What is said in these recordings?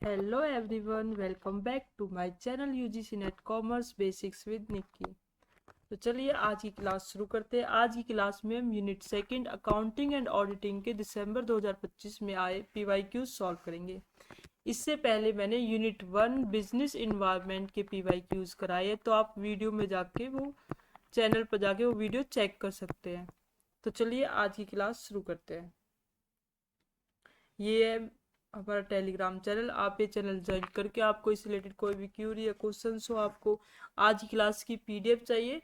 Hello everyone, welcome back to my channel UGC Net Commerce Basics with Nikki। तो चलिए आज की class शुरू करते हैं। आज की क्लास में हम unit second accounting and auditing के दिसंबर 2025 में आए PYQ सॉल्व करेंगे। इससे पहले मैंने यूनिट 1 बिजनेस इन्वायरमेंट के PYQs कराए हैं, तो आप वीडियो में जाके वो चैनल पर जाके वो वीडियो चेक कर सकते हैं। तो चलिए आज की क्लास शुरू करते हैं। ये है हमारा टेलीग्राम चैनल। आप ये चैनल ज्वाइन करके आपको इससे रिलेटेड कोई भी क्यूरी या क्वेश्चन हो, आपको आज की क्लास की PDF चाहिए,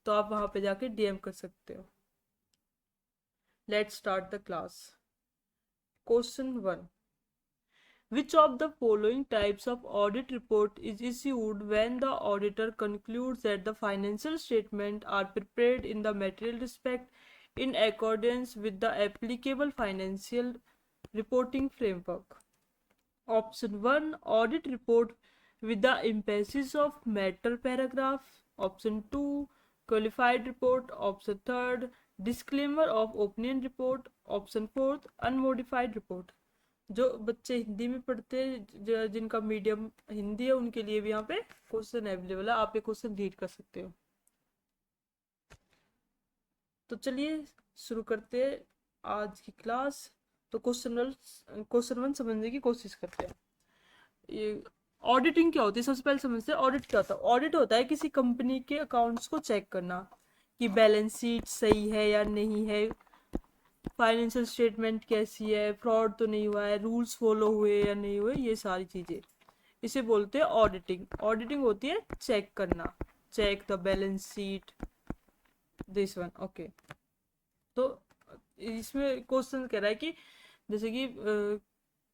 तो आप वहाँ पे जाके DM कर सकते हो। Let's start the class. Question 1, which of the following types of audit report is issued when the auditor concludes that the financial statements are prepared in the material respect in accordance with the applicable financial reporting framework? Option 1, audit report with the emphasis of matter paragraph. Option 2, qualified report. Option 3, disclaimer of opinion report. Option 4, unmodified report। जो बच्चे हिंदी में पढ़ते हैं, जिनका medium Hindi है, उनके लिए भी यहाँ पे क्वेश्चन अवेलेबल है। आप ये क्वेश्चन रीड कर सकते हो। तो चलिए शुरू करते हैं आज की क्लास। तो क्वेश्चन वन समझने की कोशिश करते हैं। ये ऑडिटिंग क्या होती है, सबसे पहले समझते हैं ऑडिट क्या होता है। ऑडिट होता है किसी कंपनी के अकाउंट्स को चेक करना कि बैलेंस शीट सही है या नहीं है, फाइनेंशियल स्टेटमेंट कैसी है, फ्रॉड तो नहीं हुआ है, रूल्स फॉलो हुए या नहीं हुए, ये सारी चीजें इसे बोलते हैं ऑडिटिंग। ऑडिटिंग होती है चेक करना, check the balance sheet, this one. Okay, तो इसमें क्वेश्चन कह रहा है कि जैसे कि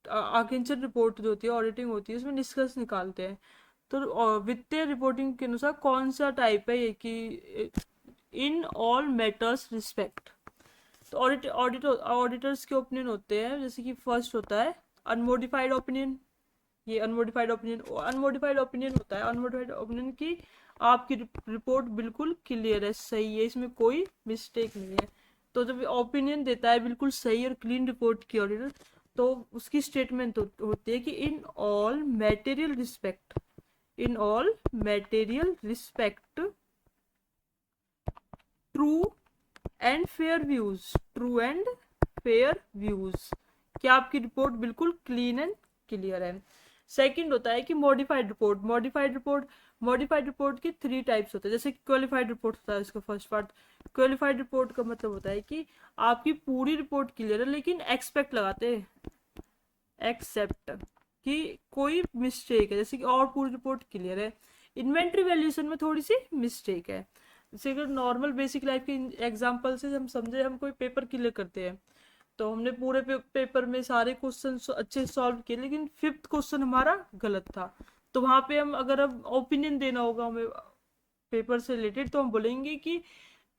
आर्केंचर रिपोर्ट जो होती है, ऑडिटिंग होती है, उसमें निष्कर्ष निकालते हैं। तो वित्तीय रिपोर्टिंग के अनुसार कौन सा टाइप है ये कि इन ऑल मैटर्स रिस्पेक्ट। तो ऑडिटर्स के ओपिनियन होते हैं, जैसे कि फर्स्ट होता है अनमोडिफाइड ओपिनियन। ये अनमोडिफाइड ओपिनियन होता है, अनमोडिफाइड ओपिनियन की आपकी रिपोर्ट बिल्कुल क्लियर है, सही है, इसमें कोई मिस्टेक नहीं है। तो जब ओपिनियन देता है बिल्कुल सही और क्लीन रिपोर्ट की ऑडिटर, तो उसकी स्टेटमेंट होती है कि in all material respect true and fair views, true and fair views, क्या आपकी रिपोर्ट बिल्कुल क्लीन एंड क्लियर है। सेकंड होता है कि मॉडिफाइड रिपोर्ट की 3 टाइप्स होते हैं। जैसे क्वालिफाइड रिपोर्ट होता है, इसका फर्स्ट पार्ट। क्वालिफाइड रिपोर्ट का मतलब होता है कि आपकी पूरी रिपोर्ट क्लियर है, लेकिन एक्सपेक्ट लगाते हैं, एक्सेप्ट कि कोई मिस्टेक है, जैसे कि और पूरी रिपोर्ट क्लियर है, इन्वेंट्री वैल्यूएशन में थोड़ी सी मिस्टेक है। जैसे अगर नॉर्मल बेसिक लाइफ के एग्जांपल से हम समझे, हम कोई पेपर क्लियर करते हैं, तो हमने पूरे पेपर में सारे क्वेश्चन अच्छे सॉल्व किए, लेकिन 5th क्वेश्चन हमारा गलत था। तो वहां पे हम अगर अब ओपिनियन देना होगा हमें पेपर से रिलेटेड, तो हम बोलेंगे कि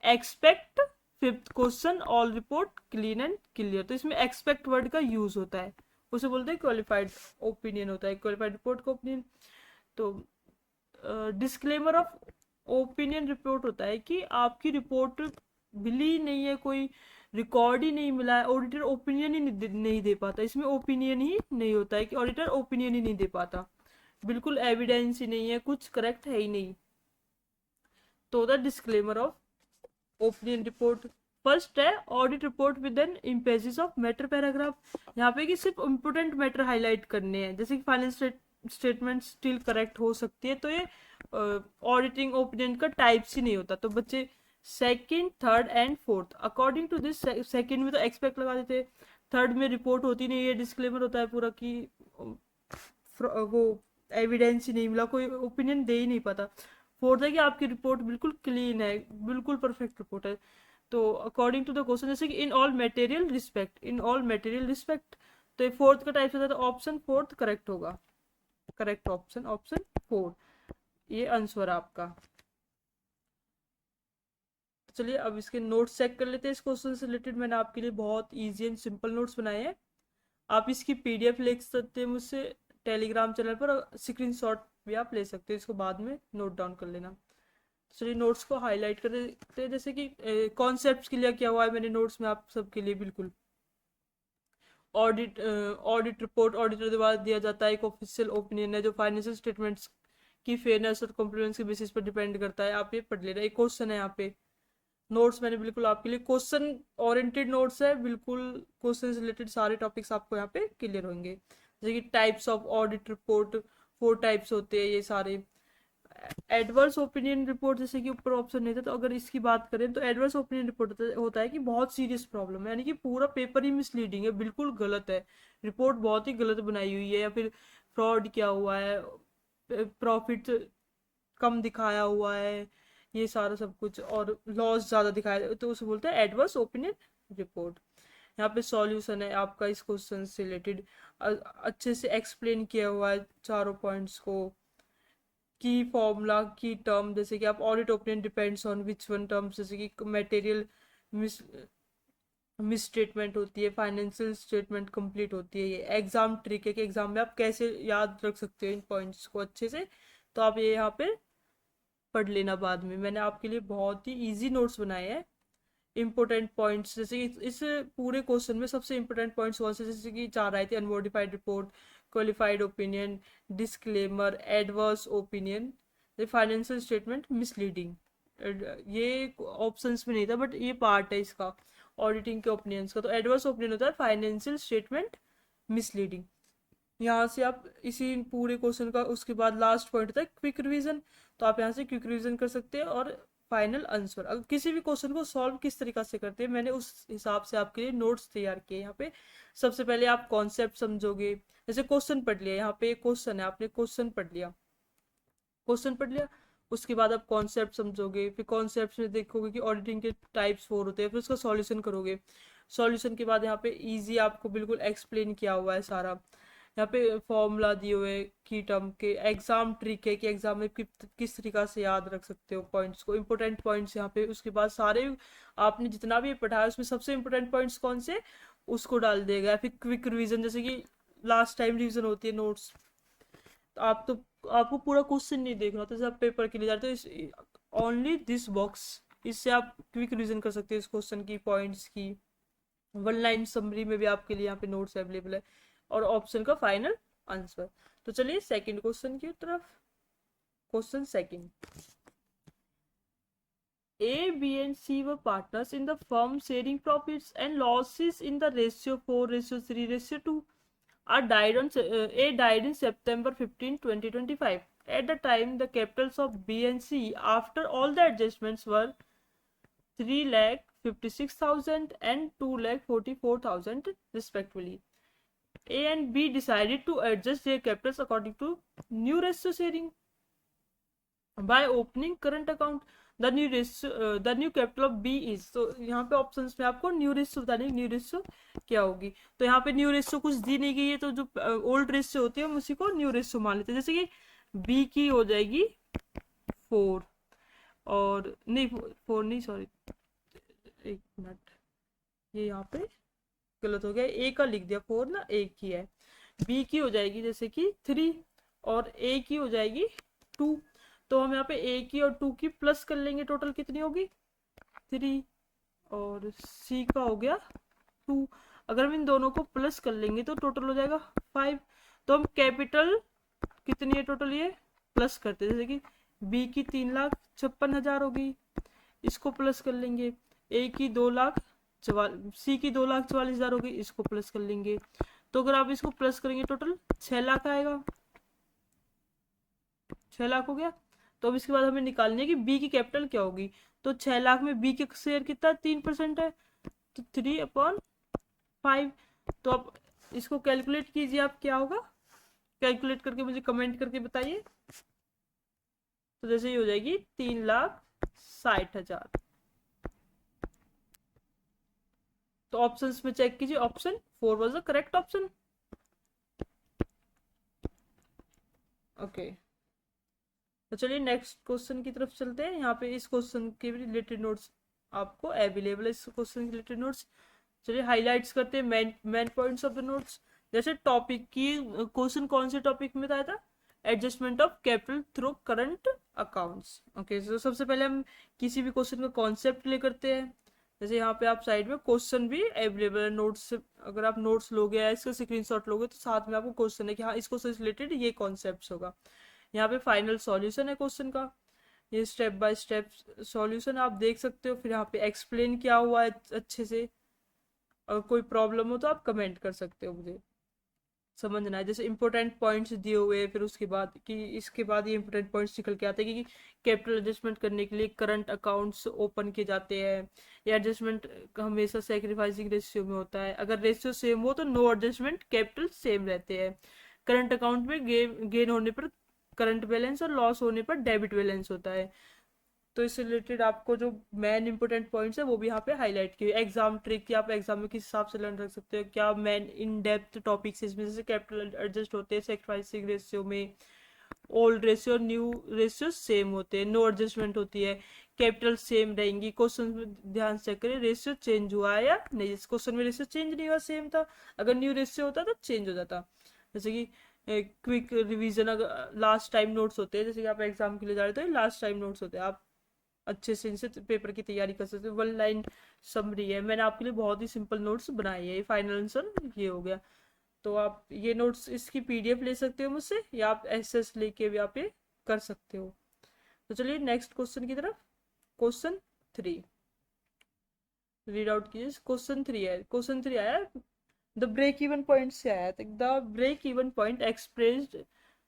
expect 5th question all report clean and clear. तो इसमें एक्सपेक्ट वर्ड का यूज होता है, उसे बोलते हैं क्वालिफाइड ओपिनियन होता है, क्वालिफाइड रिपोर्ट का ओपिनियन। तो डिस्क्लेमर ऑफ ओपिनियन रिपोर्ट होता है कि आपकी रिपोर्ट मिली नहीं है, कोई रिकॉर्ड ही नहीं मिला है, ऑडिटर ओपिनियन ही नहीं दे पाता। इसमें ओपिनियन ही नहीं होता है कि ऑडिटर ओपिनियन ही नहीं दे पाता, बिल्कुल एविडेंस ही नहीं है, कुछ करेक्ट है ही नहीं। तो the disclaimer of opinion report first है audit report with an emphasis of matter paragraph. यहाँ पे कि सिर्फ इंपोर्टेंट मैटर हाईलाइट करने हैं, जैसे कि फाइनेंस स्टेटमेंट स्टिल करेक्ट हो सकती है, तो ये ऑडिटिंग ओपिनियन का टाइप्स ही नहीं होता। तो बच्चे second, third and fourth, according to this, second में तो एक्सपेक्ट लगा देते, थर्ड में रिपोर्ट होती नहीं है, डिस्क्लेमर होता है पूरा कि वो एविडेंस ही नहीं मिला, कोई ओपिनियन दे ही नहीं पाता। फोर्थ है कि आपकी रिपोर्ट बिल्कुल क्लीन है, बिल्कुल परफेक्ट रिपोर्ट है। तो अकॉर्डिंग टू द क्वेश्चन, जैसे कि इन ऑल मटेरियल रिस्पेक्ट, तो फोर्थ का टाइप होता है, तो ऑप्शन फोर्थ करेक्ट होगा। करेक्ट ऑप्शन ऑप्शन 4, ये आंसर आपका। तो चलिए अब इसके नोट्स चेक कर लेते हैं। इस क्वेश्चन से रिलेटेड मैंने आपके लिए बहुत ईजी एंड सिंपल नोट्स बनाए हैं। आप इसकी PDF ले सकते हैं मुझसे टेलीग्राम चैनल पर, और स्क्रीनशॉट भी आप ले सकते हैं, इसको बाद में नोट डाउन कर लेना। चलिए नोट्स को हाईलाइट कर देते हैं, जैसे कि कॉन्सेप्ट क्लियर किया हुआ है मैंने नोट्स में आप सबके लिए बिल्कुल। ऑडिट रिपोर्ट ऑडिटर द्वारा दिया जाता है, एक ऑफिशियल ओपिनियन है जो फाइनेंशियल स्टेटमेंट्स की फेयरनेस और कॉम्प्लिमेंस के बेसिस पर डिपेंड करता है। आप ये पढ़ लेना। एक क्वेश्चन है यहाँ पे, नोट्स मैंने बिल्कुल आपके लिए क्वेश्चन ओरिएंटेड नोट्स है, बिल्कुल क्वेश्चन से रिलेटेड सारे टॉपिक्स आपको यहाँ पे क्लियर होंगे। जैसे कि types of audit report, 4 types होते हैं ये सारे। एडवर्स ओपिनियन रिपोर्ट जैसे कि ऊपर ऑप्शन नहीं था, तो अगर इसकी बात करें तो एडवर्स ओपिनियन रिपोर्ट होता है कि बहुत सीरियस प्रॉब्लम है, यानी कि पूरा पेपर ही मिसलीडिंग है, बिल्कुल गलत है, रिपोर्ट बहुत ही गलत बनाई हुई है, या फिर फ्रॉड किया हुआ है, प्रॉफिट कम दिखाया हुआ है, ये सारा सब कुछ, और लॉस ज़्यादा दिखाया, तो उसे बोलते हैं एडवर्स ओपिनियन रिपोर्ट। यहाँ पे सॉल्यूशन है आपका इस क्वेश्चन से रिलेटेड, अच्छे से एक्सप्लेन किया हुआ है चारों पॉइंट्स को। की फॉर्मूला की टर्म, जैसे कि आप audit opinion depends on which one terms, जैसे कि मटेरियल मिस मिस स्टेटमेंट होती है, फाइनेंशियल स्टेटमेंट कंप्लीट होती है। ये एग्जाम ट्रिक है कि एग्जाम में आप कैसे याद रख सकते हो इन पॉइंट्स को अच्छे से, तो आप ये यहाँ पे पढ़ लेना बाद में। मैंने आपके लिए बहुत ही इजी नोट्स बनाए हैं, इंपॉर्टेंट पॉइंट्स, जैसे कि इस पूरे क्वेश्चन में सबसे इंपॉर्टेंट पॉइंट्स कौन से, जैसे कि 4 आए थे, unmodified report, qualified opinion, disclaimer, adverse opinion, financial statement misleading. ये ऑप्शंस में नहीं था बट ये पार्ट है इसका, ऑडिटिंग के ओपिनियंस का। तो एडवर्स ओपिनियन होता है फाइनेंशियल स्टेटमेंट मिसलीडिंग। यहाँ से आप इसी पूरे क्वेश्चन का उसके बाद लास्ट पॉइंट होता है क्विक रिवीजन, तो आप यहाँ से क्विक रिवीजन कर सकते हैं और फाइनल आंसर। अगर किसी भी क्वेश्चन को सॉल्व किस तरीका से करते हैं, मैंने उस हिसाब से आपके लिए नोट्स तैयार किए यहाँ पे। सबसे पहले आप कॉन्सेप्ट समझोगे, जैसे क्वेश्चन पढ़ लिया, यहाँ पे एक क्वेश्चन है, आपने क्वेश्चन पढ़ लिया, क्वेश्चन पढ़ लिया, उसके बाद आप कॉन्सेप्ट समझोगे, फिर कॉन्सेप्ट में देखोगे कि ऑडिटिंग के टाइप्स 4 होते हैं, फिर उसका सॉल्यूशन करोगे। सॉल्यूशन के बाद यहाँ पे इजी आपको बिल्कुल एक्सप्लेन किया हुआ है सारा, यहाँ पे फॉर्मूला दिए हुए की टर्म के, एग्जाम ट्रिक है कि एग्जाम में किस तरीका से याद रख सकते हो पॉइंट्स को, इंपॉर्टेंट पॉइंट्स यहाँ पे। उसके बाद सारे आपने जितना भी पढ़ा है उसमें सबसे इंपॉर्टेंट पॉइंट्स कौन से, उसको डाल देगा। फिर क्विक रिवीजन, जैसे कि लास्ट टाइम रिवीजन होती है नोट्स, तो आपको पूरा क्वेश्चन नहीं देखना होता, जैसे आप पेपर के लिए जाते हो, इस ओनली दिस बॉक्स, इससे आप क्विक रिवीजन कर सकते हो इस क्वेश्चन की पॉइंट्स की। 1 लाइन समरी में भी आपके लिए यहाँ पे नोट्स अवेलेबल है, और ऑप्शन का फाइनल आंसर। तो चलिए सेकंड क्वेश्चन की तरफ। Question second, A, B and C were partners in the firm sharing profits and losses in the ratio 4:3:2. A died in September 15, 2025. At the time, the capitals of B and C, after all the adjustments, were 3,56,000 and 2,44,000 respectively. A and B decided to adjust their capitals according to new ratio sharing by opening current account. The new capital of B is, तो यहाँ पे options में आपको new ratio बतानी है, new ratio क्या होगी। तो यहाँ पे न्यू रेशियो कुछ दी नहीं गई है, तो जो ओल्ड रेशियो होती है हम उसी को न्यू रेशियो मान लेते हैं। जैसे कि बी की हो जाएगी 4, और नहीं 4 नहीं, सॉरी एक मिनट, ये यहाँ पे गलत हो गया, ए का लिख दिया 4 ना, ए की है। बी की हो जाएगी जैसे कि 3, और ए की हो जाएगी 2। तो हम यहाँ पे ए की और 2 की प्लस कर लेंगे, टोटल कितनी होगी 3, और सी का हो गया 2। अगर हम इन दोनों को प्लस कर लेंगे तो टोटल हो जाएगा 5। तो हम कैपिटल कितनी है टोटल ये प्लस करते हैं, जैसे कि बी की 3,56,000 होगी, इसको प्लस कर लेंगे। ए की 2,44,000, सी की 2,44,000 होगी, इसको प्लस कर लेंगे। तो अगर आप इसको प्लस करेंगे टोटल 6 लाख आएगा, 6 लाख हो गया। तो अब इसके बाद हमें निकालनी है कि बी की कैपिटल क्या होगी। तो 6 लाख में बी के शेयर कितना 3% है, तो 3/5। तो आप इसको कैलकुलेट कीजिए, आप क्या होगा, कैलकुलेट करके मुझे कमेंट करके बताइए। तो जैसे ही हो जाएगी 3,60,000। तो ऑप्शंस में चेक कीजिए, option 4 was the correct option. Okay, तो चलिए नेक्स्ट क्वेश्चन की तरफ चलते हैं। यहाँ पे इस क्वेश्चन के भी रिलेटेड नोट्स आपको अवेलेबल है, इस क्वेश्चन के रिलेटेड नोट्स। चलिए हाइलाइट्स करते हैं main points of the notes. जैसे टॉपिक की क्वेश्चन कौन से टॉपिक में था, adjustment of capital through current accounts. Okay, तो सबसे पहले हम किसी भी क्वेश्चन का कॉन्सेप्ट ले करते हैं। जैसे यहाँ पे आप साइड में क्वेश्चन भी अवेलेबल है नोट्स, अगर आप नोट्स लोगे या इसका स्क्रीनशॉट लोगे तो साथ में आपको क्वेश्चन है कि हाँ इसको से रिलेटेड ये कॉन्सेप्ट होगा। यहाँ पे फाइनल सॉल्यूशन है क्वेश्चन का, ये स्टेप बाय स्टेप सॉल्यूशन आप देख सकते हो। फिर यहाँ पे एक्सप्लेन किया हुआ है अच्छे से, अगर कोई प्रॉब्लम हो तो आप कमेंट कर सकते हो, मुझे समझना है। जैसे इंपॉर्टेंट पॉइंट्स दिए हुए हैं, फिर उसके बाद कि इसके बाद ये इंपॉर्टेंट पॉइंट्स निकल के आते हैं कि कैपिटल एडजस्टमेंट करने के लिए करंट अकाउंट्स ओपन किए जाते हैं, या एडजस्टमेंट हमेशा सेक्रीफाइसिंग रेशियो में होता है, अगर रेशियो सेम हो तो नो एडजस्टमेंट, कैपिटल सेम रहते हैं। करंट अकाउंट में गेन होने पर करंट बैलेंस और लॉस होने पर डेबिट बैलेंस होता है। तो इससे रिलेटेड आपको जो मेन इंपोर्टेंट पॉइंट्स है वो भी यहाँ पे हाईलाइट किए। एग्जाम ट्रिक की आप एग्जाम में किस हिसाब से लर्न रख सकते हो, क्या मेन इन डेप्थ टॉपिक्स इसमें, जैसे कैपिटल एडजस्ट होते हैं सेक्रीफाइसिंग रेशियो में, ओल्ड रेशियो और न्यू रेशियो सेम होते हैं, नो एडजस्टमेंट होती है, कैपिटल सेम रहेंगी। क्वेश्चन में ध्यान से चेक करें रेशियो चेंज हुआ है या नहीं, इस क्वेश्चन में रेशियो चेंज नहीं हुआ, सेम था। अगर न्यू रेशियो होता तो चेंज हो जाता। जैसे कि क्विक रिवीजन, अगर लास्ट टाइम नोट्स होते हैं, जैसे कि आप एग्जाम के लिए जा रहे हो तो लास्ट टाइम नोट्स होते हैं, आप अच्छे से इनसे पेपर की तैयारी कर सकते हो। 1 लाइन समरी है, मैंने आपके लिए बहुत ही सिंपल नोट्स बनाए हैं। ये फाइनल आंसर ये हो गया। तो आप ये नोट्स इसकी पीडीएफ ले सकते हो मुझसे, या आप एसएस लेके भी आप ये कर सकते हो। तो चलिए नेक्स्ट क्वेश्चन की तरफ। क्वेश्चन 3 रीड आउट कीजिए। क्वेश्चन 3 है, क्वेश्चन 3 आया द ब्रेक इवन पॉइंट से आया, the break even point expressed,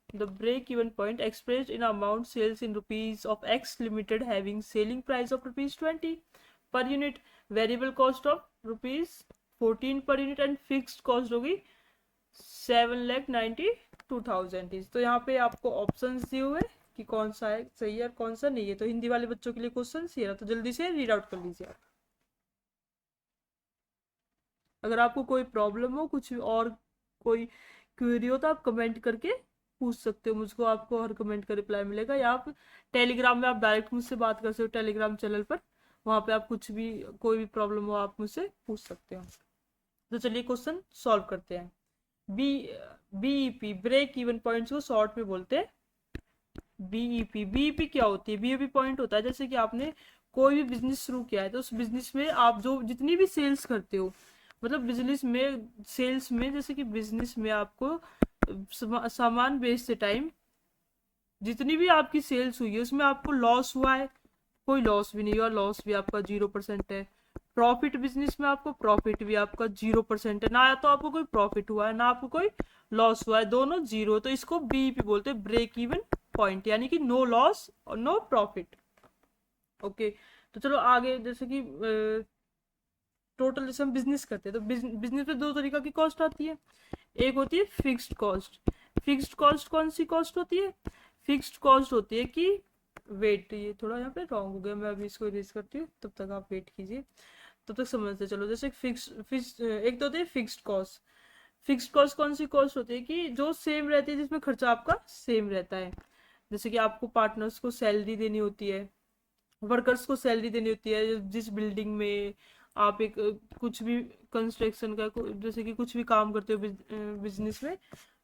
the break-even point expressed in amount sales in rupees of X limited having selling price of rupees 20 per unit, variable cost of rupees 14 per unit and fixed cost होगी 7,92,000। तो यहाँ पे आपको options दिए हुए कि कौन सा है सही है और कौन सा नहीं है। तो हिंदी वाले बच्चों के लिए क्वेश्चन ये रहा, तो जल्दी से रीड आउट कर लीजिए आप। अगर आपको कोई प्रॉब्लम हो, कुछ और कोई क्वेरी हो तो आप कमेंट करके पूछ सकते हो मुझको, आपको हर कमेंट का रिप्लाई मिलेगा। या आप टेलीग्राम में आप डायरेक्ट मुझसे बात कर सकते हो, टेलीग्राम चैनल पर, वहाँ पे आप कुछ भी कोई भी प्रॉब्लम हो आप मुझसे पूछ सकते हो। तो चलिए क्वेश्चन सॉल्व करते हैं। B BEP break even points को शॉर्ट में बोलते हैं बीईपी। बीईपी क्या होती है? बीईपी पॉइंट होता है जैसे कि आपने कोई भी बिजनेस शुरू किया है तो उस बिजनेस में आप जो जितनी भी सेल्स करते हो, मतलब बिजनेस में सेल्स में, जैसे कि बिजनेस में आपको सामान बेचते टाइम जितनी भी आपकी सेल्स हुई है उसमें आपको लॉस हुआ है, कोई लॉस भी नहीं हुआ, लॉस भी आपका 0% है। प्रॉफिट बिजनेस में आपको प्रॉफिट भी आपका 0% है, ना तो आपको कोई प्रॉफिट हुआ है ना आपको कोई लॉस हुआ है, दोनों जीरो। तो इसको बीईपी बोलते हैं, ब्रेक इवन पॉइंट, यानी कि नो लॉस और नो प्रॉफिट। ओके, तो चलो आगे। जैसे कि टोटल जैसे हम बिजनेस करते हैं तो बिजनेस में दो तरीका की कॉस्ट आती है। एक होती है फिक्स्ड कॉस्ट। फिक्स्ड कॉस्ट कौन सी कॉस्ट होती है? फिक्स्ड कॉस्ट होती है कि वेट, ये थोड़ा यहाँ पे रॉन्ग हो गया, मैं अभी इसको इरेज करती हूँ, तब तक आप वेट कीजिए, तब तक समझते चलो। जैसे फिक्स फिक्स एक तो होती है फिक्स्ड कॉस्ट। फिक्स्ड कॉस्ट कौन सी कॉस्ट होती है कि जो सेम रहती है, जिसमें खर्चा आपका सेम रहता है। जैसे कि आपको पार्टनर्स को सैलरी देनी होती है, वर्कर्स को सैलरी देनी होती है, जिस बिल्डिंग में आप एक कुछ भी कंस्ट्रक्शन का जैसे कि कुछ भी काम करते हो बिजनेस में,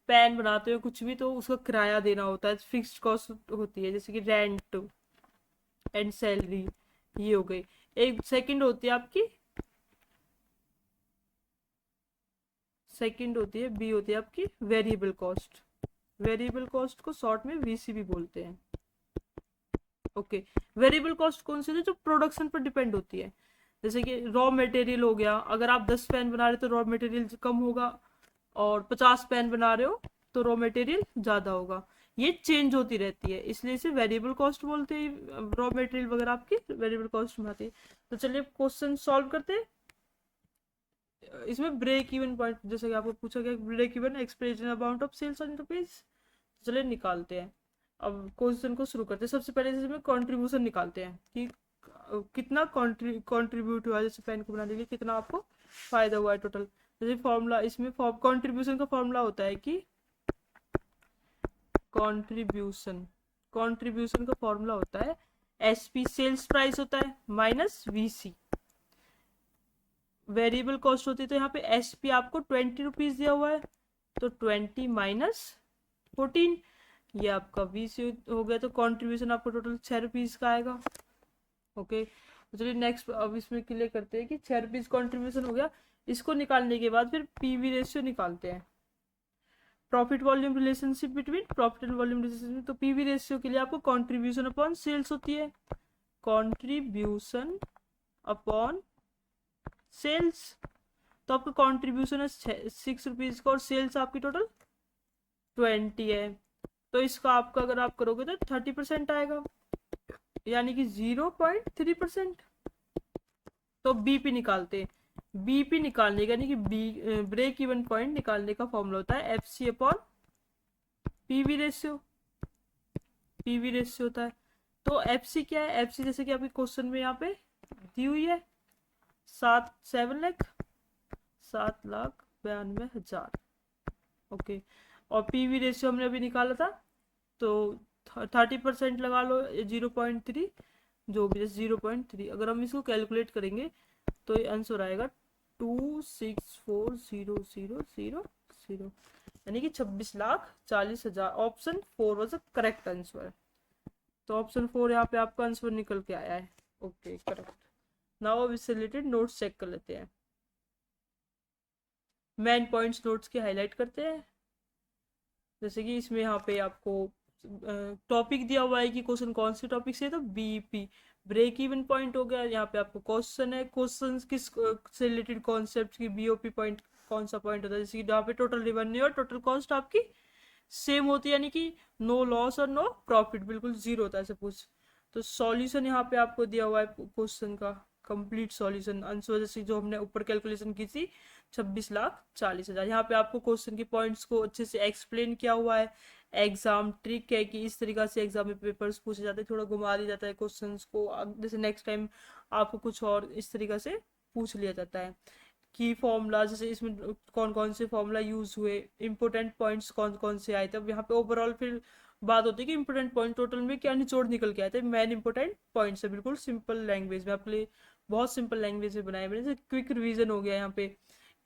पैन बनाते हो कुछ भी, तो उसका किराया देना होता है, फिक्स्ड कॉस्ट होती है। जैसे कि रेंट एंड सैलरी, ये हो गई। एक सेकंड होती है आपकी, सेकंड होती है बी, होती है आपकी वेरिएबल कॉस्ट। वेरिएबल कॉस्ट को शॉर्ट में वीसी भी बोलते हैं। ओके, वेरिएबल कॉस्ट कौन सी है? जो प्रोडक्शन पर डिपेंड होती है। जैसे कि रॉ मटेरियल हो गया, अगर आप 10 पेन बना रहे हो तो रॉ मटेरियल कम होगा, और 50 पेन बना रहे हो तो रॉ मटेरियल ज़्यादा होगा। ये चेंज होती रहती है, इसलिए इसे वेरिएबल कॉस्ट बोलते हैं। रॉ मटेरियल वगैरह आपकी वेरिएबल कॉस्ट में आती है। तो चलिए क्वेश्चन सॉल्व करते हैं। इसमें ब्रेक इवन पॉइंट, जैसे कि आपको पूछा गया break even expression amount of sales in rupees, चलिए निकालते हैं। अब क्वेश्चन को शुरू करते हैं। सबसे पहले इसमें कंट्रीब्यूशन निकालते हैं कि कितना कंट्रीब्यूट हुआ है, जैसे पेन को बनाने के लिए कितना आपको फायदा हुआ है टोटल। जैसे फॉर्मूला, इसमें कंट्रीब्यूशन का फॉर्मूला होता है कि कंट्रीब्यूशन का फॉर्मूला होता है एसपी, सेल्स प्राइस होता है, माइनस वीसी, वेरिएबल कॉस्ट होती है। तो यहाँ पे एसपी आपको 20 रुपीज दिया हुआ है, तो 20 माइनस 14, ये आपका 20 हो गया। तो कंट्रीब्यूशन आपको टोटल 6 रुपीज का आएगा। ओके, चलिए नेक्स्ट अब इसमें क्लियर करते हैं कि 6 रुपीज कॉन्ट्रीब्यूशन हो गया। इसको निकालने के बाद फिर पीवी रेशियो निकालते हैं, profit volume relationship between profit and volume relationship. तो पीवी रेशियो के लिए आपको कॉन्ट्रीब्यूशन अपॉन सेल्स होती है, कॉन्ट्रीब्यूशन अपॉन सेल्स। तो आपका कॉन्ट्रीब्यूशन है 6 रुपीज का और सेल्स आपकी टोटल 20 है। तो इसका आपका अगर आप करोगे तो 30% आएगा, यानी कि 0.3%। तो बीपी निकालते हैं। बीपी निकालने का यानी कि ब्रेक इवन पॉइंट निकालने का फॉर्मूला होता है F C upon PV ratio. PV ratio होता है। तो एफ सी क्या है, एफ सी जैसे कि आपके क्वेश्चन में यहाँ पे दी हुई है 7,92,000। ओके, और पीवी रेशियो हमने अभी निकाला था, तो 30% लगा लो, 0.3 जो भी 0.3। अगर हम इसको कैलकुलेट करेंगे तो ये आंसर आएगा 264,000, यानी कि 26,40,000। Option 4 was the correct answer. तो ऑप्शन 4 यहाँ पे आपका आंसर निकल के आया है। Okay, correct. नाउ अब इससे रिलेटेड नोट्स चेक कर लेते हैं। मेन पॉइंट्स नोट्स के हाईलाइट करते हैं। जैसे कि इसमें यहाँ पे आपको टॉपिक दिया हुआ है कि क्वेश्चन कौन से टॉपिक से है, तो बीपी ब्रेक इवन पॉइंट हो गया। यहाँ पे आपको क्वेश्चन है, क्वेश्चन किस से रिलेटेड कॉन्सेप्ट की, बीओपी पॉइंट कौन सा पॉइंट होता है, जैसे कि यहाँ पे टोटल रेवेन्यू और टोटल कॉस्ट आपकी सेम होती है, यानी कि नो लॉस और नो प्रॉफिट, बिल्कुल जीरो होता है सपोज। तो सॉल्यूशन यहाँ पे आपको दिया हुआ है क्वेश्चन का, कंप्लीट सॉल्यूशन आंसर जैसे जो हमने ऊपर कैलकुलेशन की थी 26,40,000। यहाँ पे आपको क्वेश्चन के पॉइंट्स को अच्छे से एक्सप्लेन किया हुआ है। एग्जाम ट्रिक है कि इस तरीका से एग्जाम में पेपर्स पूछे जाते हैं, थोड़ा घुमा दिया जाता है क्वेश्चंस को, जैसे नेक्स्ट टाइम आपको कुछ और इस तरीका से पूछ लिया जाता है। की फॉर्मूला जैसे इसमें कौन कौन से फॉर्मूला यूज हुए, इंपॉर्टेंट पॉइंट्स कौन कौन से आए थे। अब यहाँ पे ओवरऑल फिर बात होती है कि इंपॉर्टेंट पॉइंट टोटल में क्या निचोड़ निकल के आए थे। मेन इंपॉर्टेंट पॉइंट्स है, बिल्कुल सिंपल लैंग्वेज में आपके लिए, बहुत सिंपल लैंग्वेज में बनाए मैंने। जैसे क्विक रिवीजन हो गया यहाँ पे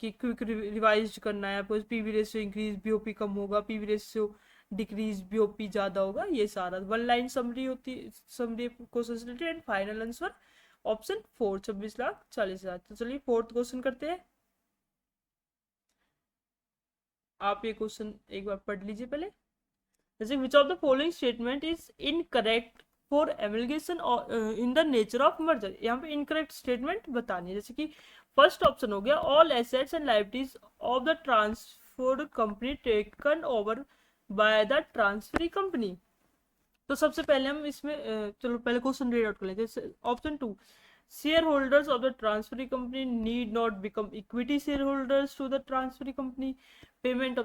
कि क्विक रिवाइज करना है आपको, पीवी रेशियो इंक्रीज बीओपी कम होगा, पीवी रेशियो डिक्रीज बीओपी ज्यादा होगा, ये सारा 1 लाइन समरी होती, summary question related and final answer option 4 26,40,000। तो चलिए फोर्थ क्वेश्चन करते हैं। आप ये क्वेश्चन एक बार पढ़ लीजिए पहले। जैसे which of the following statement is incorrect for amalgamation in the nature of merger. यहाँ पे इनकरेक्ट स्टेटमेंट बतानी है। जैसे कि फर्स्ट ऑप्शन हो गया all assets and liabilities of the transferred company taken over by the transferee company. तो सबसे पहले हम इसमें चलो पहले क्वेश्चन रीड आउट कर लेते हैं। Option 2, shareholders of the transferring company need not become equity shareholders to the transferring company. Payment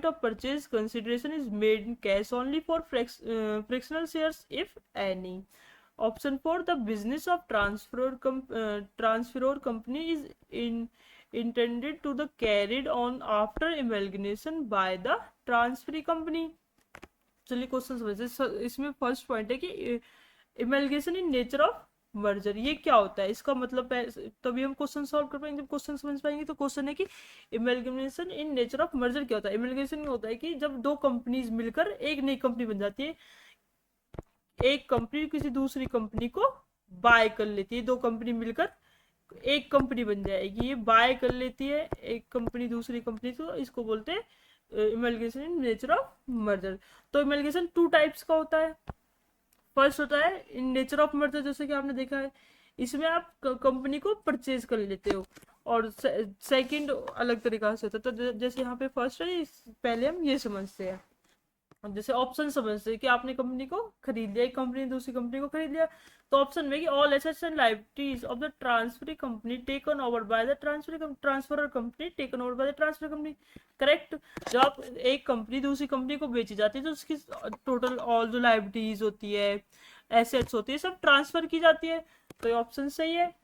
of purchase consideration is made in cash only for fractional shares if any. Option 4, the business of transferor company is intended to the carried on after amalgamation by the transferring company. चलिए question समझते। इसमें first point है कि इमेलगेशन in nature of merger, ये क्या होता है, इसका मतलब तभी हम क्वेश्चन सॉल्व कर पाएंगे, जब क्वेश्चन समझ पाएंगे। तो क्वेश्चन है कि इमेलगेशन इन नेचर ऑफ मर्जर क्या होता है। इमेलगेशन होता है कि जब दो कंपनीज मिलकर एक नई कंपनी बन जाती है, एक कंपनी किसी दूसरी कंपनी को बाय कर लेती है, दो कंपनी मिलकर एक कंपनी बन जाएगी, ये बाय कर लेती है एक कंपनी दूसरी कंपनी को, इसको बोलते हैं इमेलगेशन इन नेचर ऑफ मर्जर। तो इमेलगेशन 2 टाइप्स का होता है। फर्स्ट होता है इन नेचर ऑफ मर्जर, जैसे कि आपने देखा है इसमें आप कंपनी को परचेज कर लेते हो, और सेकंड अलग तरीका से होता है। तो जैसे यहाँ पे फर्स्ट है, पहले हम ये समझते हैं। जैसे ऑप्शन समझते हैं कि आपने कंपनी को खरीद लिया, एक कंपनी ने दूसरी कंपनी को खरीद लिया। तो ऑप्शन में कि all assets and liabilities of the transferring company taken over by the transferor company taken over by the transfer company. Correct. जब आप एक कंपनी दूसरी कंपनी को बेची जाती है तो उसकी टोटल ऑल जो लायबिलिटीज होती है, एसेट्स होती है, सब ट्रांसफर की जाती है। तो ये ऑप्शन सही है,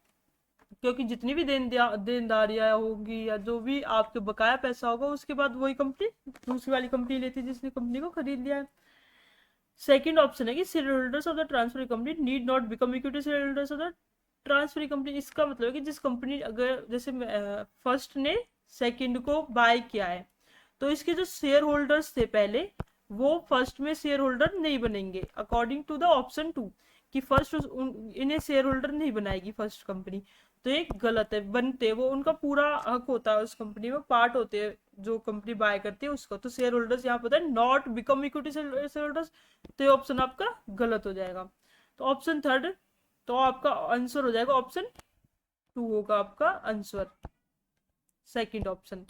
क्योंकि जितनी भी देनदारियां होगी या जो भी आपके बकाया पैसा होगा, उसके बाद वही कंपनी दूसरी वाली कंपनी लेती है जिसने कंपनी को खरीद लिया है। सेकंड ऑप्शन है कि share holders of the transfer company need not become equity share holders of the transfer company. इसका मतलब है कि जिस कंपनी, अगर जैसे फर्स्ट ने सेकंड को बाय किया है, तो इसके जो शेयर होल्डर्स थे पहले, वो फर्स्ट में शेयर होल्डर नहीं बनेंगे अकॉर्डिंग टू द ऑप्शन 2, कि फर्स्ट इन्हें शेयर होल्डर नहीं बनाएगी फर्स्ट कंपनी, तो ये गलत है। बनते वो उनका पूरा हक होता है उस कंपनी में, पार्ट होते हैं जो कंपनी बाय करती है उसका। तो शेयर होल्डर्स यहाँ पता है not become equity share holders, तो ये ऑप्शन आपका गलत हो जाएगा। तो ऑप्शन थर्ड, तो आपका आंसर हो जाएगा ऑप्शन टू होगा आपका आंसर, सेकंड ऑप्शन।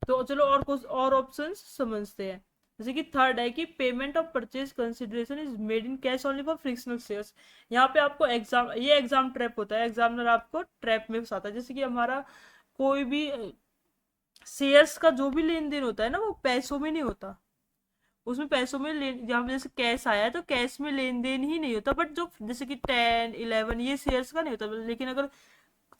तो चलो और ऑप्शन समझते हैं। जैसे कि थर्ड है कि payment of purchase consideration is made in cash only for frictional shares. यहाँ पे आपको एग्जाम, ये एग्जाम ट्रैप होता है, एग्जामिनर आपको ट्रैप में फंसाता है। जैसे कि हमारा कोई भी शेयर्स का जो भी लेन देन होता है ना, वो पैसों में नहीं होता, उसमें पैसों में लेन, जहाँ पे जैसे कैश आया है तो कैश में लेन देन ही नहीं होता। बट जो जैसे कि 10, 11 ये शेयर्स का नहीं होता। लेकिन अगर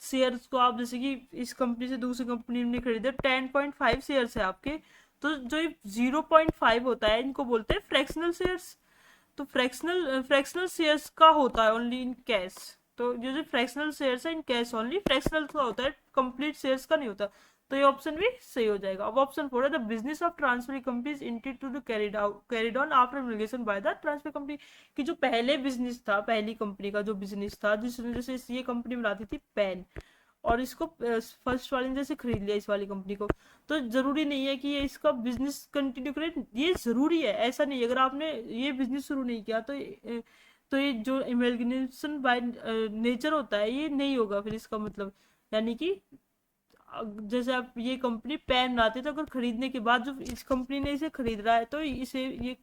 शेयर्स को आप जैसे कि इस कंपनी से दूसरी कंपनी ने खरीदे, 10.5 शेयर्स है आपके, तो जो 0.5 होता है इनको बोलते हैं फ्रैक्शनल शेयर्स। तो फ्रैक्शनल शेयर्स का होता है ओनली इन कैश। तो जो फ्रैक्शनल शेयर्स है इन कैश ओनली, फ्रैक्शनल का होता है, कंप्लीट शेयर्स का नहीं होता। तो ये ऑप्शन भी सही हो जाएगा। अब ऑप्शन 4 है the business of transfer companies intend to carried on after application by the transfer company. कि जो पहले बिजनेस था, पहली कंपनी का जो बिजनेस था, जिसने जैसे ये कंपनी बनाती थी पेन, और इसको फर्स्ट वाले ने जैसे खरीद लिया इस वाली कंपनी को, तो जरूरी नहीं है कि ये इसका बिजनेस कंटिन्यू करे। ये जरूरी है, ऐसा नहीं है। अगर आपने ये बिजनेस शुरू नहीं किया तो ये जो इमेलगिनेशन बाय नेचर होता है ये नहीं होगा फिर इसका मतलब। यानी कि जैसे आप ये कंपनी पेन बनाते, तो अगर खरीदने के बाद जो इस कंपनी ने इसे खरीद रहा है तो इसे ये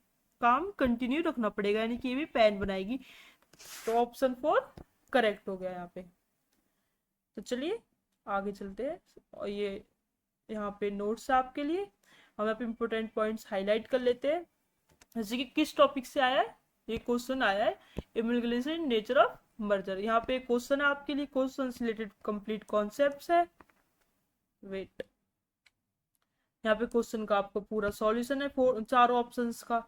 काम कंटिन्यू रखना पड़ेगा, यानी कि ये भी पेन बनाएगी। तो ऑप्शन 4 करेक्ट हो गया यहाँ पे। तो चलिए आगे चलते हैं। और ये यहाँ पे नोट्स है आपके लिए, हम यहाँ पे इम्पोर्टेंट पॉइंट्स हाईलाइट कर लेते हैं। जैसे कि किस टॉपिक से आया है, ये क्वेश्चन आया है इमिग्रेशन नेचर ऑफ मर्जर। यहाँ पे क्वेश्चन है आपके लिए, क्वेश्चन रिलेटेड कंप्लीट कॉन्सेप्ट्स है। वेट, यहाँ पे क्वेश्चन का आपको पूरा सॉल्यूशन है चारों ऑप्शंस का।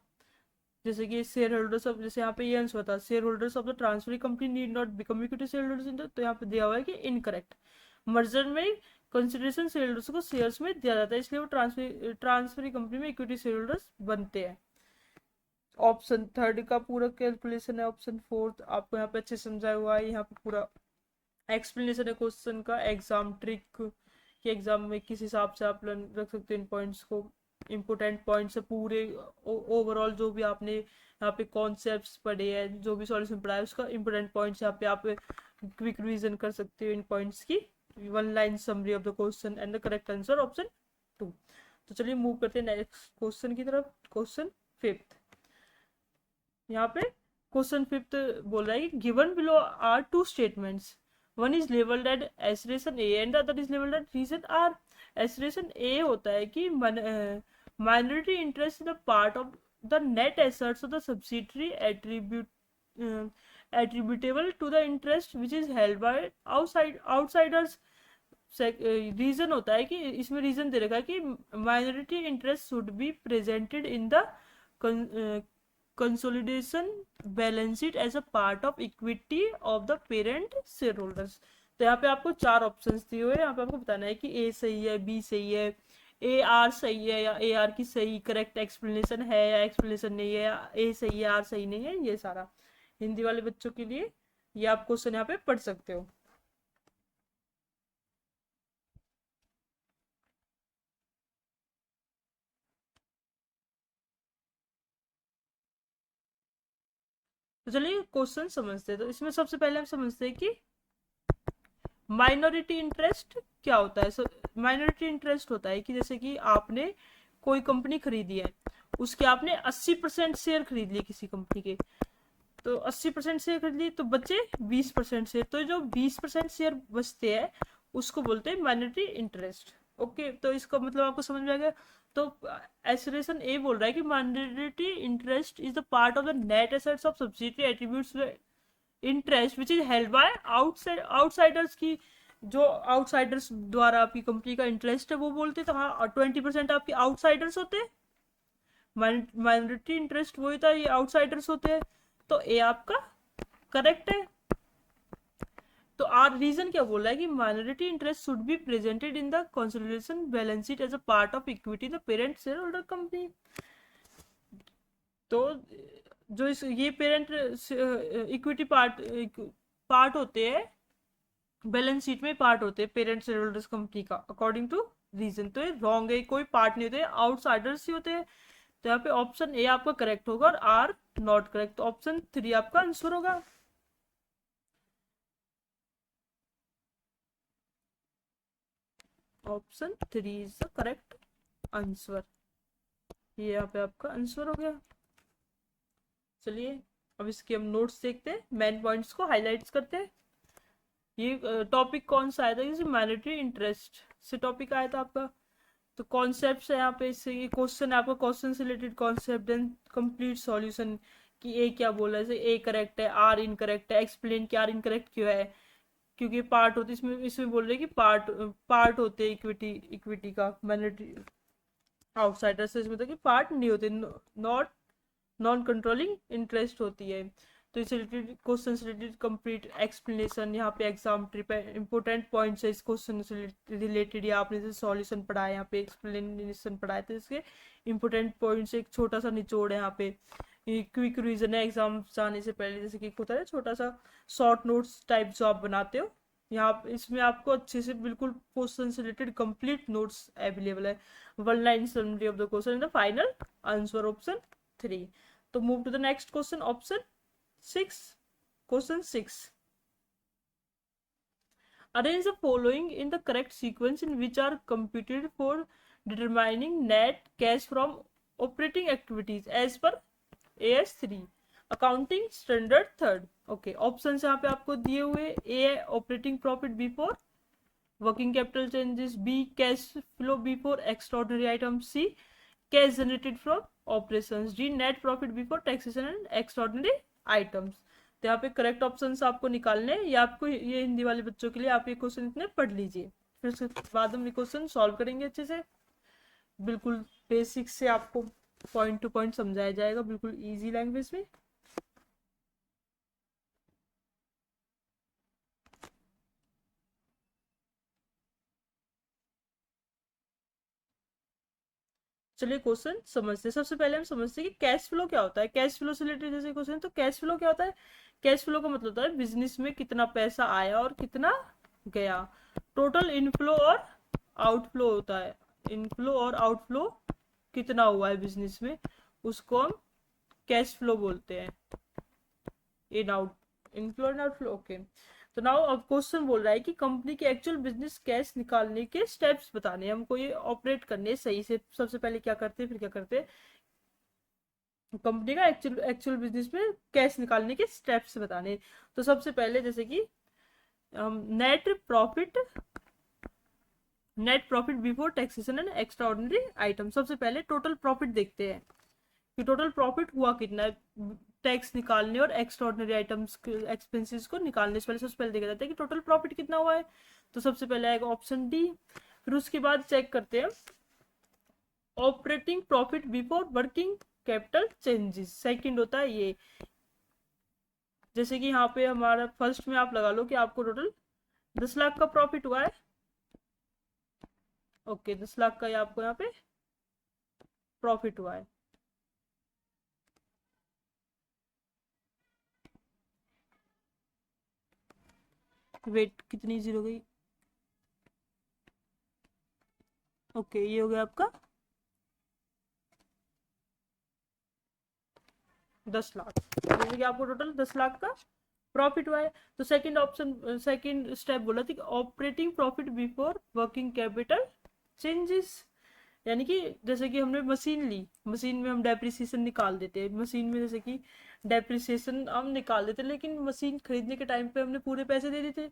जैसे कि शेयर होल्डर्स ऑफ, जैसे यहाँ पे ये आंसर था, share holders of the transfer company need not become equity share holders in the, तो यहाँ पे दिया हुआ है कि इनकरेक्ट। मर्जर में कंसिडरेशन शेयर होल्डर्स को शेयर्स में दिया जाता है, इसलिए वो ट्रांसफर कंपनी में इक्विटी शेयर होल्डर्स बनते हैं। ऑप्शन थर्ड का पूरा कैलकुलेशन है। ऑप्शन फोर्थ आपको यहाँ पे अच्छे समझाया हुआ है, यहाँ पे पूरा एक्सप्लेनेशन है क्वेश्चन का, एग्जाम ट्रिक कि एग्जाम में किस हिसाब से आप रख सकते हैं इन पॉइंट्स को। इम्पोर्टेंट पॉइंट्स है पूरे, ओवरऑल जो भी आपने यहाँ पे कॉन्सेप्ट्स पढ़े हैं, जो भी सॉल्यूशन पढ़ा है उसका इम्पोर्टेंट पॉइंट्स यहाँ पे आप क्विक रिवीजन कर सकते हो इन पॉइंट्स की। One line summary of the question and the correct answer option 2। तो चलिए मूव करते हैं नेक्स्ट क्वेश्चन की तरफ। क्वेश्चन 5 यहाँ पे, क्वेश्चन 5 बोल रहा है कि given below are two statements, one is labelled at assertion A and other is labelled at reason R. Assertion A होता है कि minority interest in the part of the net assets of the subsidiary attributable to the interest which is held by outsiders। Reason होता है कि इसमें reason दे रखा है कि minority interest should be presented in the consolidation balance sheet as a part of equity of the parent share holders. तो यहाँ पे आपको 4 ऑप्शंस दिए हुए हैं, यहाँ पे आपको बताना है कि ए सही है, बी सही है, ए आर सही है, या ए आर की सही करेक्ट एक्सप्लेनेशन है या एक्सप्लेनेशन नहीं है, या ए सही है आर सही नहीं है। ये सारा हिंदी वाले बच्चों के लिए ये आप क्वेश्चन यहाँ पे पढ़ सकते हो। तो चलिए क्वेश्चन समझते हैं। तो इसमें सबसे पहले हम समझते हैं कि माइनॉरिटी इंटरेस्ट क्या होता है। माइनॉरिटी इंटरेस्ट होता है कि जैसे कि आपने कोई कंपनी खरीदी है, उसके आपने 80% शेयर खरीद लिए किसी कंपनी के, तो 80% शेयर खरीद लिए तो बचे 20% शेयर, तो जो 20% शेयर बचते हैं उसको बोलते हैं माइनॉरिटी इंटरेस्ट। ओके, तो इसका मतलब आपको समझ में आ गया। तो एसरेशन ए बोल रहा है कि minority interest is the part of the net assets of subsidiary attributes interest which is held by outsiders की, जो आउटसाइडर्स द्वारा आपकी कंपनी का इंटरेस्ट है वो बोलते, तो हाँ 20% आपके आउटसाइडर्स होते हैं। माइनॉरिटी इंटरेस्ट वही था, ये आउटसाइडर्स होते हैं। तो ए आपका करेक्ट है। तो आर रीजन क्या बोल रहा है कि minority interest should be presented in the consolidation balance sheet as a part of equity the parent shareholder company. तो जो इस ये पेरेंट इक्विटी पार्ट पार्ट होते हैं, बैलेंस शीट में पार्ट होते हैं पेरेंट शेयर होल्डर्स कंपनी का अकॉर्डिंग टू रीजन। तो ये रॉन्ग है, कोई पार्ट नहीं होते, आउटसाइडर्स ही होते हैं। तो यहाँ पे ऑप्शन ए आपका करेक्ट होगा और आर नॉट करेक्ट, तो ऑप्शन 3 आपका आंसर होगा। Option 3 is the correct answer. ये यहाँ पे आपका आंसर हो गया। चलिए अब इसके हम नोट्स देखते हैं, मेन पॉइंट्स को हाईलाइट्स करते हैं। ये टॉपिक कौन सा आया था, जैसे मैनिटरी इंटरेस्ट से टॉपिक आया था आपका। तो कॉन्सेप्ट है यहाँ पे, इससे ये क्वेश्चन है आपका, क्वेश्चन से related concept then complete solution कि ए क्या बोला है, जैसे ए करेक्ट है, आर इनकरेक्ट है, एक्सप्लेन कि आर इनकरेक्ट क्यों है, क्योंकि पार्ट होते इसमें इसमें बोल रहे हैं कि पार्ट होते इक्विटी इक्विटी का मैनिटरी आउटसाइडर से, इसमें तो कि पार्ट नहीं होते, नॉट नॉन कंट्रोलिंग इंटरेस्ट होती है। तो इससे रिलेटेड क्वेश्चन से रिलेटेड कंप्लीट एक्सप्लेनेशन यहाँ पे एग्जाम ट्रिप है, इंपॉर्टेंट पॉइंट्स है इस क्वेश्चन से रिलेटेड, या आपने जैसे सॉल्यूशन पढ़ा है यहाँ पे एक्सप्लेनेशन पढ़ा है, तो इसके इंपॉर्टेंट पॉइंट्स एक छोटा सा निचोड़ है यहाँ पे। क्विक रिवीजन है एग्जाम जाने से पहले, जैसे कि होता है छोटा सा शॉर्ट नोट्स टाइप जो आप बनाते हो, यहाँ इसमें आपको अच्छे से बिल्कुल क्वेश्चन से रिलेटेड कंप्लीट नोट्स अवेलेबल है। One line summary of the question the final answer option 3। तो move to the next question, option 6। Question 6, arrange the following in the correct sequence in which are computed for determining net cash from operating activities as per AS3 accounting standard third. Okay, option यहाँ पे आपको दिए हुए, A operating profit before working capital changes, B cash flow before extraordinary item, C cash generated from operations, D net profit before taxation and extraordinary items. तो यहाँ पे correct options आपको निकालने हैं, या आपको ये हिंदी वाले बच्चों के लिए आप ये क्वेश्चन इतने पढ़ लीजिए, फिर उसके बाद हम ये क्वेश्चन सॉल्व करेंगे अच्छे से, बिल्कुल बेसिक से आपको पॉइंट टू पॉइंट समझाया जाएगा बिल्कुल इजी लैंग्वेज में। चलिए क्वेश्चन समझते हैं। सबसे पहले हम समझते हैं कि कैश फ्लो क्या होता है। कैश फ्लो से रिलेटेड जैसे क्वेश्चन, तो कैश फ्लो क्या होता है, कैश फ्लो का मतलब होता है बिजनेस में कितना पैसा आया और कितना गया, टोटल इनफ्लो और आउटफ्लो होता है, इनफ्लो और आउटफ्लो कितना हुआ है बिजनेस में, उसको हम कैश फ्लो बोलते हैं, in out inflow and outflow. Okay, तो नाउ अब क्वेश्चन बोल रहा है कि कंपनी के एक्चुअल बिजनेस कैश निकालने के स्टेप्स बताने, हमको ये ऑपरेट करने सही से। सबसे पहले क्या करते हैं, फिर क्या करते हैं, कंपनी का एक्चुअल एक्चुअल बिजनेस में कैश निकालने के स्टेप्स बताने। तो सबसे पहले जैसे कि net profit, net profit before taxation and extra ordinary item. सबसे पहले टोटल प्रॉफिट देखते हैं कि टोटल प्रॉफिट हुआ कितना है, टैक्स निकालने और एक्स्ट्रा ऑर्डिनरी आइटम्स एक्सपेंसेस को निकालने से पहले सबसे पहले देखा जाता है कि टोटल प्रॉफिट कितना हुआ है। तो सबसे पहले आएगा ऑप्शन डी। फिर उसके बाद चेक करते हैं operating profit before working capital changes, second होता है ये। जैसे कि यहाँ पे हमारा फर्स्ट में आप लगा लो कि आपको टोटल 10 लाख का प्रॉफिट हुआ है। ओके, 10 लाख का आपको यहाँ पे प्रॉफिट हुआ है। वेट कितनी जीरो गई, ओके ये हो गया आपका 10 लाख, जैसे कि आपको टोटल 10 लाख का प्रॉफिट हुआ है। तो सेकंड ऑप्शन, सेकंड स्टेप बोला था कि operating profit before working capital changes, यानी कि जैसे कि हमने मशीन ली, मशीन में हम डेप्रिसिएशन निकाल देते हैं, मशीन में जैसे कि डेप्रिसिएशन हम निकाल देते हैं, लेकिन मशीन खरीदने के टाइम पे हमने पूरे पैसे दे देते,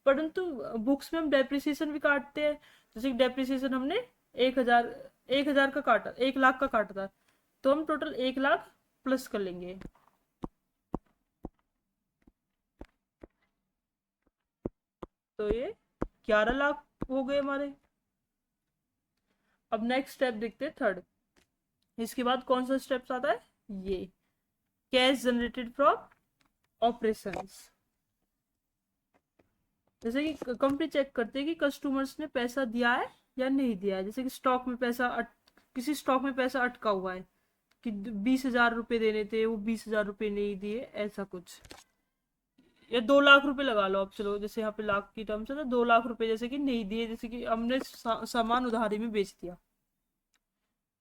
परंतु बुक्स में हम डेप्रिसिएशन भी काटते हैं। जैसे कि डेप्रिसिएशन हमने 1,000 का काटा, 1 लाख का काटा था, तो हम टोटल 1 लाख प्लस कर लेंगे, तो ये 11 लाख हो गए हमारे। अब नेक्स्ट स्टेप देखते हैं थर्ड, इसके बाद कौन सा स्टेप्स आता है, ये कैश जनरेटेड फ्रॉम ऑपरेशंस। जैसे कि कंपनी चेक करते हैं कि कस्टमर्स ने पैसा दिया है या नहीं दिया है, जैसे कि स्टॉक में पैसा किसी स्टॉक में पैसा अटका हुआ है, कि 20,000 रुपये देने थे, वो 20,000 रुपये नहीं दिए, ऐसा कुछ। या 2 लाख रुपए लगा लो आप, चलो जैसे यहाँ पे लाख की टर्म्स है ना, 2 लाख रुपए जैसे कि नहीं दिए, जैसे कि हमने सामान उधारी में बेच दिया,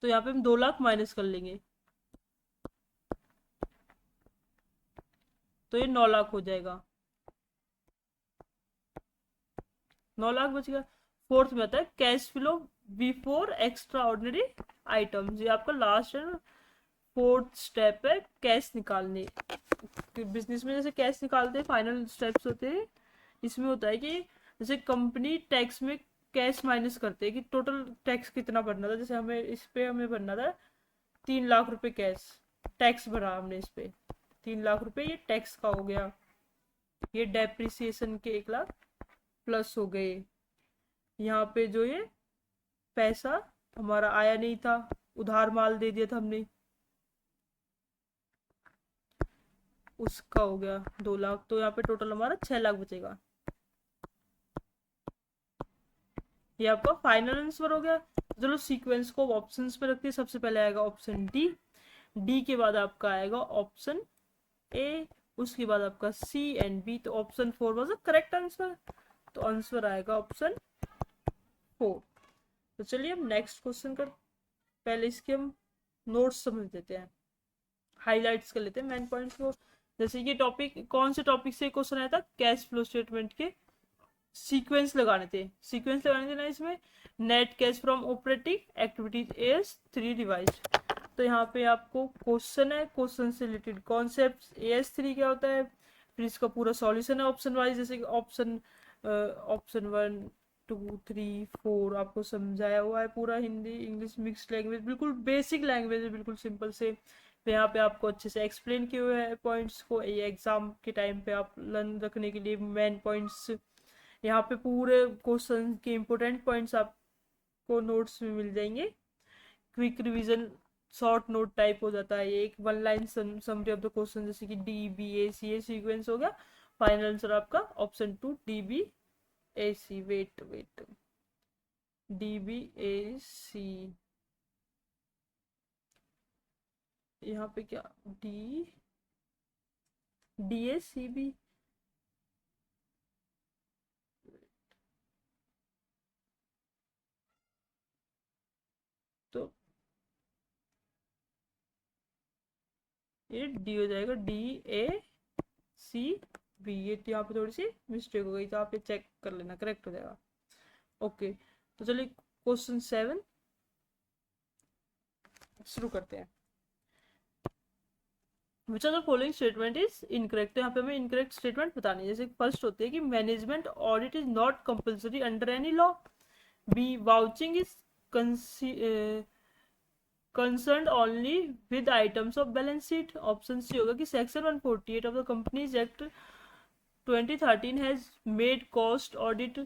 तो यहाँ पे हम 2 लाख माइनस कर लेंगे, तो ये 9 लाख हो जाएगा। 9 लाख बच गया। फोर्थ में आता है cash flow before extra ordinary items, ये आपका लास्ट है ना, फोर्थ स्टेप है कैश निकालने। बिजनेस में जैसे कैश निकालते हैं, फाइनल स्टेप्स होते हैं, इसमें होता है कि जैसे कंपनी टैक्स में कैश माइनस करते हैं कि टोटल टैक्स कितना भरना था, जैसे हमें इस पे हमें भरना था 3 लाख रुपए कैश, टैक्स भरा हमने इस पे 3 लाख रुपए, ये टैक्स का हो गया। ये डेप्रिसिएशन के 1 लाख प्लस हो गए। यहाँ पे जो ये पैसा हमारा आया नहीं था, उधार माल दे दिया था हमने, उसका हो गया 2 लाख, तो यहाँ पे टोटल हमारा 6 लाख बचेगा। ये आपका फाइनल आंसर हो गया। चलो सीक्वेंस को ऑप्शंस पे रखते हैं, सबसे पहले आएगा ऑप्शन डी, डी के बाद आपका आएगा ऑप्शन ए, उसके बाद आपका सी एंड बी, तो option 4 was the correct answer, तो आंसर आएगा ऑप्शन 4। तो चलिए हम नेक्स्ट क्वेश्चन कर, पहले इसके हम नोट्स समझ लेते हैं, हाईलाइट्स कर लेते हैं मेन पॉइंट्स को। जैसे ये टॉपिक कौन से टॉपिक से क्वेश्चन आया था, कैश फ्लो स्टेटमेंट के सीक्वेंस लगाने थे, सीक्वेंस लगाने थे ना इसमें, net cash from operating activities S 3 device. तो यहाँ पे आपको क्वेश्चन है, क्वेश्चन से रिलेटेड कॉन्सेप्ट, AS3 क्या होता है, फिर इसका पूरा सॉल्यूशन है ऑप्शन वाइज, जैसे कि ऑप्शन 1 2 3 4 आपको समझाया हुआ है पूरा, हिंदी इंग्लिश मिक्स लैंग्वेज, बिल्कुल बेसिक लैंग्वेज है, बिल्कुल सिंपल से। तो यहाँ पे आपको अच्छे से एक्सप्लेन किए हुए हैं पॉइंट्स को, ये एग्जाम के टाइम पे आप लर्न रखने के लिए मेन पॉइंट्स, यहाँ पे पूरे क्वेश्चन के इंपॉर्टेंट पॉइंट्स आपको नोट्स में मिल जाएंगे। Quick revision short note type हो जाता है, ये एक 1 line summary of the question, जैसे कि DBAC सीक्वेंस हो गया। फाइनल आंसर आपका option 2 DBAC, wait wait, DBAC, यहाँ पे क्या DACB, तो ये डी हो जाएगा, DACB, ये तो यहाँ पे थोड़ी सी मिस्टेक हो गई, तो आप ये चेक कर लेना, करेक्ट हो जाएगा। ओके, तो चलिए क्वेश्चन 7 शुरू करते हैं। Which are the following statement is incorrect, तो यहाँ पे हमें इनकरेक्ट स्टेटमेंट बतानी है। जैसे फर्स्ट होती है कि management audit is not compulsory under any law, B vouching is concerned only with items of balance sheet, option C होगा कि section 148 of the companies act 2013 has made cost audit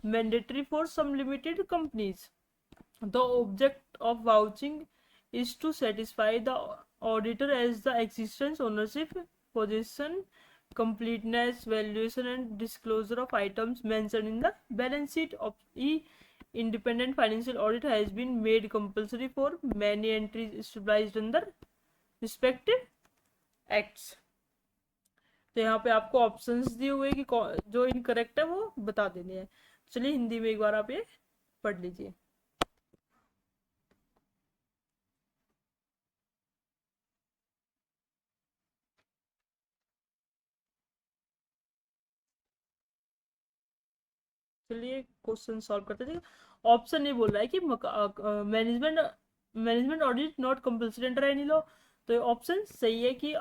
mandatory for some limited companies. The object of vouching is to satisfy the auditor as the existence, ownership, possession, completeness, valuation and disclosure of items mentioned in the balance sheet of independent financial audit has been made compulsory for many entries established under respective acts. तो यहाँ पे आपको options दिए हुए कि जो incorrect है वो बता देने हैं। चलिए हिंदी में एक बार आप ये पढ़ लीजिए। चलिए क्वेश्चन सॉल्व करते हैं। ऑप्शन ये बोल रहा है कि management management audit not compulsory under any law, तो ऑप्शन सही है कि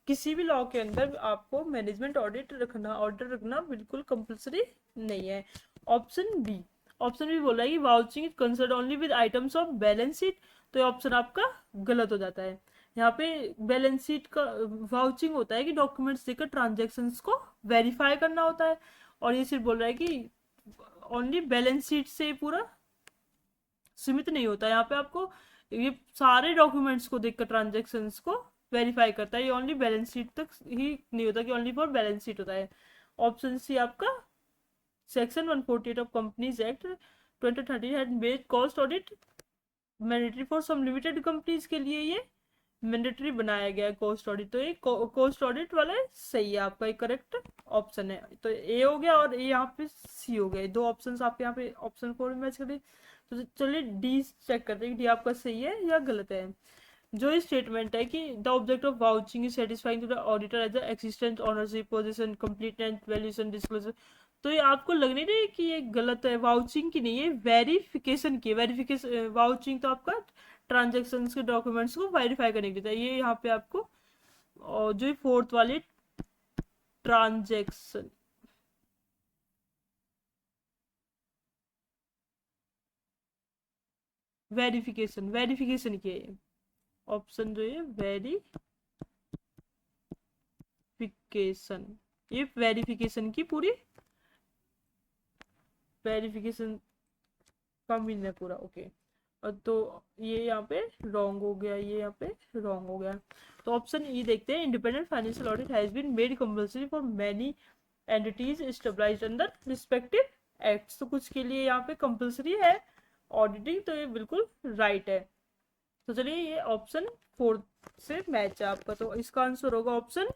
किसी भी लॉ के अंदर आपको मैनेजमेंट ऑडिट रखना बिल्कुल कंपल्सरी नहीं है। ऑप्शन बी बोल रहा है कि vouching is concern only with items of balance sheet, तो ये ऑप्शन आपका गलत हो जाता है। यहाँ पे बैलेंस शीट का वाउचिंग होता है कि डॉक्यूमेंट्स देकर ट्रांजेक्शन्स को वेरीफाई करना होता है, और ये सिर्फ बोल रहा है कि ओनली बैलेंस शीट से पूरा सीमित नहीं होता, यहाँ पे आपको ये सारे डॉक्यूमेंट्स को देखकर ट्रांजेक्शन्स को वेरीफाई करता है, ये ओनली बैलेंस शीट तक ही नहीं होता कि ओनली फॉर बैलेंस शीट होता है। ऑप्शन सी आपका section 148 of companies act 2013 had made cost audit mandatory for some limited companies के लिए ये मैंडेटरी बनाया गया है कोस्ट ऑडिट, तो ये कोस्ट ऑडिट वाला है, सही है आपका, एक करेक्ट ऑप्शन है। तो ए हो गया और ए यहाँ पे सी हो गया, दो ऑप्शंस आपके यहाँ पे ऑप्शन 4 में मैच करिए। तो चलिए डी चेक करते हैं कि डी आपका सही है या गलत है। जो ये स्टेटमेंट है कि the object of vouching is satisfying to the auditor as the existent ownership position completeness valuation disclosure. तो ये आपको लग नहीं रही कि ये गलत है, वाउचिंग की नहीं है, वेरिफिकेशन की। वेरिफिकेशन, वाउचिंग तो आपका ट्रांजेक्शन के डॉक्यूमेंट्स को वेरीफाई करने के लिए था, ये यहाँ पे आपको और जो फोर्थ वाली ट्रांजेक्शन, वेरिफिकेशन, वेरिफिकेशन की है ऑप्शन जो है वेरिफिकेशन, ये वेरिफिकेशन की पूरी वेरिफिकेशन का मीन है पूरा। ओके, तो ये यहाँ पे रॉन्ग हो गया, ये यहाँ पे रॉन्ग हो गया। तो ऑप्शन ई देखते हैं, independent financial audit has been made compulsory for many entities established under respective acts. तो कुछ के लिए यहाँ पे कंपल्सरी है ऑडिटिंग, तो ये बिल्कुल राइट है। तो चलिए ये ऑप्शन 4 से मैच है आपका, तो इसका आंसर होगा ऑप्शन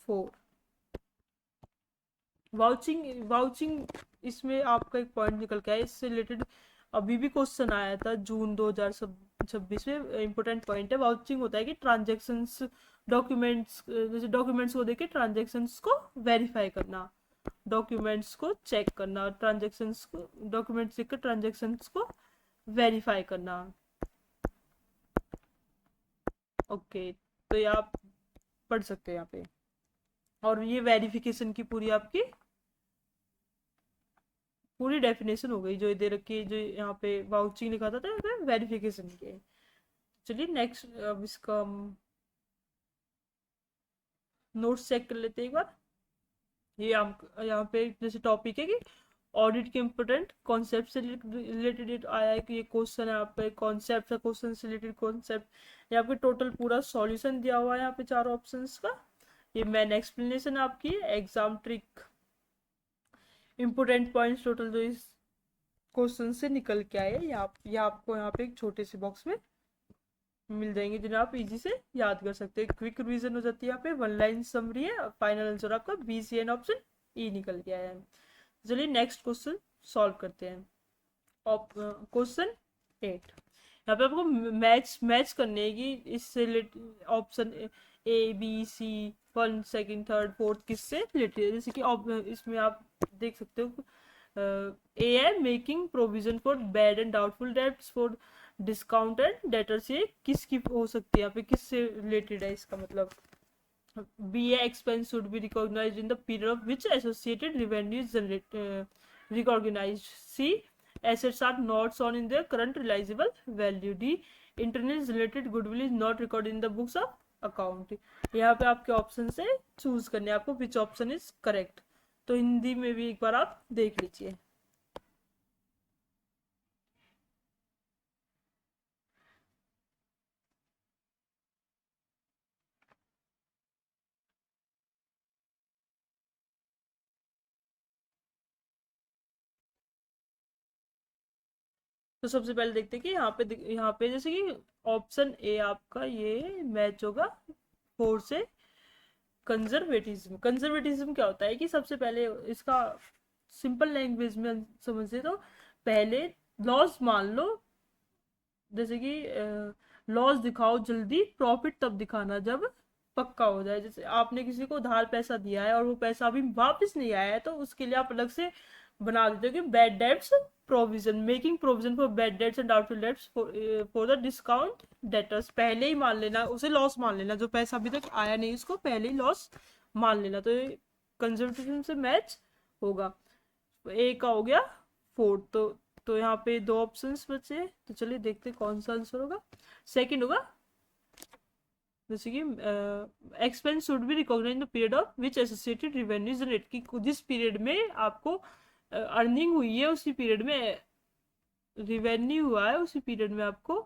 4। वाउचिंग, वाउचिंग इसमें आपका एक पॉइंट निकल के आया, इससे रिलेटेड अभी भी क्वेश्चन आया था जून 2026 में। इंपॉर्टेंट पॉइंट है, वाउचिंग होता है कि ट्रांजेक्शन्स डॉक्यूमेंट्स, जैसे डॉक्यूमेंट्स को देके ट्रांजेक्शन्स को वेरीफाई करना, डॉक्यूमेंट्स को चेक करना, ट्रांजेक्शन्स को डॉक्यूमेंट्स देख कर ट्रांजेक्शन्स को वेरीफाई करना। ओके, तो ये आप पढ़ सकते हैं यहाँ पे, और ये वेरिफिकेशन की पूरी आपकी पूरी डेफिनेशन हो गई जो दे रखी है, जो यहाँ पे वाउचिंग लिखा था यहाँ पे वेरिफिकेशन के। चलिए नेक्स्ट, अब इसका नोट्स चेक कर लेते हैं एक बार। ये हम यहाँ पे जैसे टॉपिक है कि ऑडिट के इम्पोर्टेंट कॉन्सेप्ट से रिलेटेड आया है कि ये क्वेश्चन है आप पे, कॉन्सेप्ट है, क्वेश्चन से रिलेटेड कॉन्सेप्ट। यहाँ पे टोटल पूरा सॉल्यूशन दिया हुआ है यहाँ पे 4 ऑप्शंस का। ये मैन एक्सप्लेनेशन आपकी exam trick, important points total जो इस क्वेश्चन से निकल के आए, ये आपको यहाँ पे एक छोटे से बॉक्स में मिल जाएंगे जिन्हें आप इजी से याद कर सकते हैं। क्विक रिवीजन हो जाती है यहाँ पे, 1 लाइन समरी है, फाइनल आंसर आपका B C and option E निकल के आया है। चलिए नेक्स्ट क्वेश्चन सॉल्व करते हैं। क्वेश्चन 8, यहाँ पे आपको मैच मैच करने है कि इससे related option A B C 1 second 3rd 4th किससे रिलेटेड है। जैसे कि इसमें आप देख सकते हो ए है making provision for bad and doubtful debts for discount and debtors, ये किसकी हो सकती है यहाँ पे, किससे रिलेटेड है इसका मतलब। बी है expense should be recognised in the period of which associated revenue is recognised. C assets are not shown in their current realizable value। D internally related goodwill is not recorded in the books of account। यहाँ पे आपके option से choose करने आपको which option is correct. तो हिंदी में भी एक बार आप देख लीजिए। तो सबसे पहले देखते हैं कि यहाँ पे जैसे कि ऑप्शन ए आपका ये मैच होगा 4 से। कंजर्वेटिज्म, कंजर्वेटिज्म क्या होता है कि सबसे पहले इसका सिंपल लैंग्वेज में समझे तो पहले लॉस मान लो, जैसे कि लॉस दिखाओ जल्दी, प्रॉफिट तब दिखाना जब पक्का हो जाए। जैसे आपने किसी को उधार पैसा दिया है और वो पैसा अभी वापस नहीं आया है, तो उसके लिए आप अलग से बना देते हो कि bad debts provision, making provision for bad debts and doubtful debts for the discount debtors. पहले ही मान लेना, उसे लॉस मान लेना, जो पैसा अभी तक आया नहीं उसको पहले ही लॉस मान लेना। तो ये कंजर्वेटिज्म से मैच होगा। ए का हो गया 4, तो यहाँ पे 2 ऑप्शंस बचे, तो चलिए देखते कौन सा आंसर होगा। सेकंड होगा, जैसे कि expense should be recognise in the period of which associated revenue generate, की जिस पीरियड में आपको अर्निंग हुई है उसी पीरियड में रिवेन्यू हुआ है, उसी पीरियड में आपको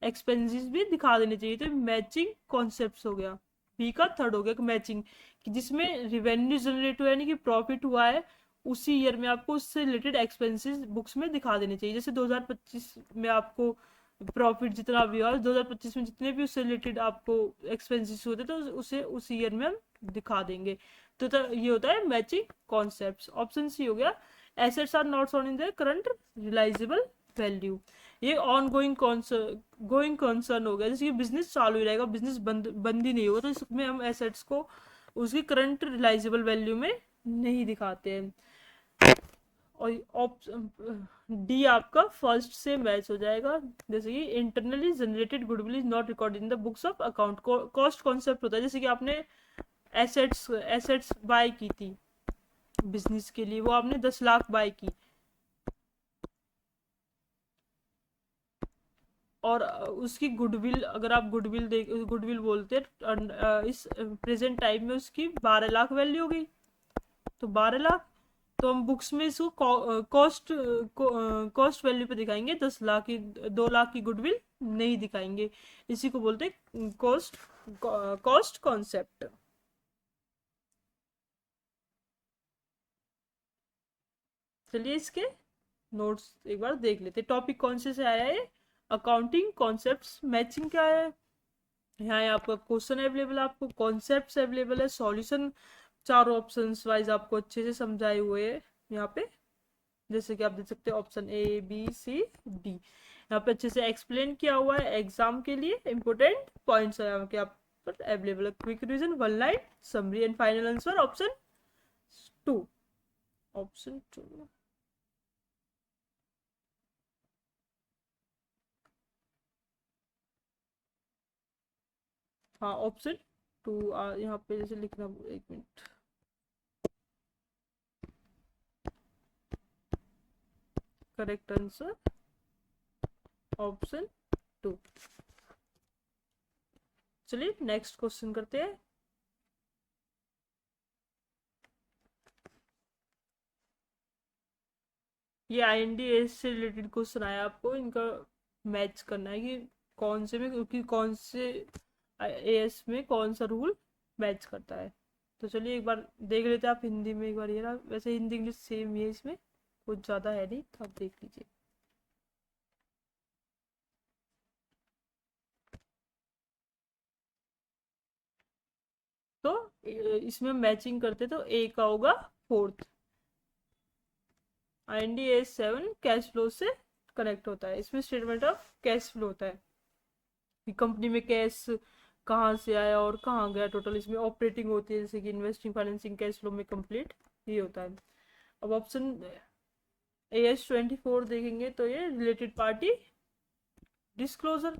एक्सपेंसेस भी दिखा देने चाहिए। तो मैचिंग कॉन्सेप्ट हो गया। बी का 3rd हो गया मैचिंग, कि जिसमें रिवेन्यू जनरेट हुआ है यानी कि प्रॉफिट हुआ है उसी ईयर में आपको उससे रिलेटेड एक्सपेंसेस बुक्स में दिखा देने चाहिए। जैसे 2025 में आपको प्रॉफिट जितना भी हो 2025 में जितने भी उससे रिलेटेड आपको एक्सपेंसेस होते तो उसे उस ईयर में हम दिखा देंगे। तो ये होता है मैचिंग कॉन्सेप्ट्स। ऑप्शन सी हो गया assets are not shown in the current realisable value. ये ऑन गोइंग कंसर्न हो गया, जैसे कि बिजनेस चालू ही रहेगा, बिजनेस बंद ही नहीं होगा, तो इसमें हम एसेट्स को उसकी करंट रियलाइजेबल वैल्यू में नहीं दिखाते हैं। और डी आपका फर्स्ट से मैच हो जाएगा, जैसे कि internally generated goodwill is not recorded in the books of account. Cost concept होता है, जैसे कि आपने एसेट्स बाय की थी बिजनेस के लिए, वो आपने 10 लाख बाय की, और उसकी गुडविल, अगर आप गुडविल बोलते हैं इस प्रेजेंट टाइम में उसकी 12 लाख वैल्यू हो गई, तो 12 लाख, तो हम बुक्स में इसको कॉस्ट वैल्यू पे दिखाएंगे, 10 लाख की, 2 लाख की गुडविल नहीं दिखाएंगे। इसी को बोलते हैं कॉस्ट कॉन्सेप्ट। चलिए इसके नोट्स एक बार देख लेते। टॉपिक कौन से आया है? अकाउंटिंग कॉन्सेप्ट्स मैचिंग क्या है। यहाँ आपका क्वेश्चन अवेलेबल है, आपको कॉन्सेप्ट्स अवेलेबल है, सॉल्यूशन चारों ऑप्शंस वाइज आपको अच्छे से समझाए हुए हैं यहाँ पे, जैसे कि आप देख सकते हैं option A B C D, यहाँ पे अच्छे से एक्सप्लेन किया हुआ है। एग्जाम के लिए इंपोर्टेंट पॉइंट्स है यहाँ के आप पर अवेलेबल है। Quick revision, one line summary and final answer option 2। Option 2, हाँ ऑप्शन 2 यहाँ पे जैसे लिखना, एक मिनट, करेक्ट आंसर ऑप्शन 2। चलिए नेक्स्ट क्वेश्चन करते हैं। ये IND से रिलेटेड क्वेश्चन आया, आपको इनका मैच करना है कि कौन से में, क्योंकि कौन से AS में कौन सा रूल मैच करता है। तो चलिए एक बार देख लेते हैं, आप हिंदी में एक बार, ये ना वैसे हिंदी इंग्लिश सेम ही है, इसमें कुछ ज़्यादा है नहीं, तो आप देख लीजिए। तो इसमें मैचिंग करते तो ए का होगा fourth. IND AS 7 cash flow से कनेक्ट होता है, इसमें स्टेटमेंट ऑफ कैश फ्लो होता है कि कंपनी में कैश कहाँ से आया और कहाँ गया टोटल, इसमें ऑपरेटिंग होती है, जैसे कि इन्वेस्टिंग, फाइनेंसिंग, कैश फ्लो में कंप्लीट ये होता है। अब ऑप्शन AS 24 देखेंगे तो ये रिलेटेड पार्टी डिस्क्लोजर,